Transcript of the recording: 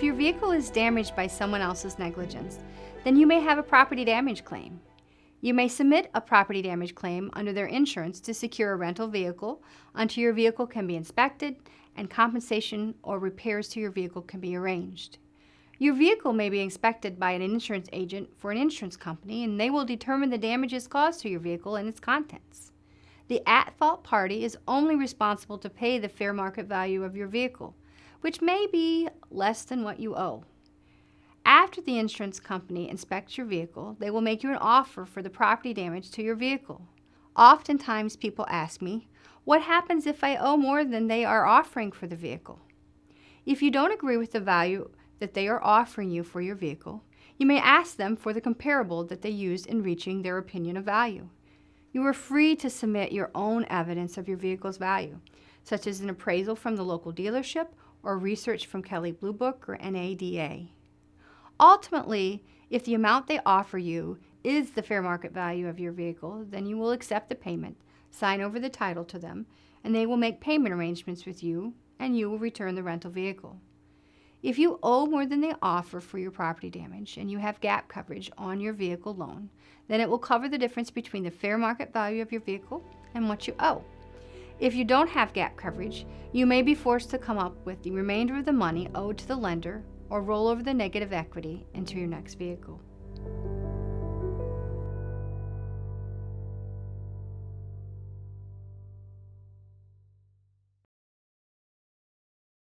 If your vehicle is damaged by someone else's negligence, then you may have a property damage claim. You may submit a property damage claim under their insurance to secure a rental vehicle until your vehicle can be inspected and compensation or repairs to your vehicle can be arranged. Your vehicle may be inspected by an insurance agent for an insurance company, and they will determine the damages caused to your vehicle and its contents. The at-fault party is only responsible to pay the fair market value of your vehicle, which may be less than what you owe. After the insurance company inspects your vehicle, they will make you an offer for the property damage to your vehicle. Oftentimes people ask me, what happens if I owe more than they are offering for the vehicle? If you don't agree with the value that they are offering you for your vehicle, you may ask them for the comparable that they used in reaching their opinion of value. You are free to submit your own evidence of your vehicle's value, such as an appraisal from the local dealership or research from Kelley Blue Book or NADA. Ultimately, if the amount they offer you is the fair market value of your vehicle, then you will accept the payment, sign over the title to them, and they will make payment arrangements with you, and you will return the rental vehicle. If you owe more than they offer for your property damage and you have gap coverage on your vehicle loan, then it will cover the difference between the fair market value of your vehicle and what you owe. If you don't have gap coverage, you may be forced to come up with the remainder of the money owed to the lender or roll over the negative equity into your next vehicle.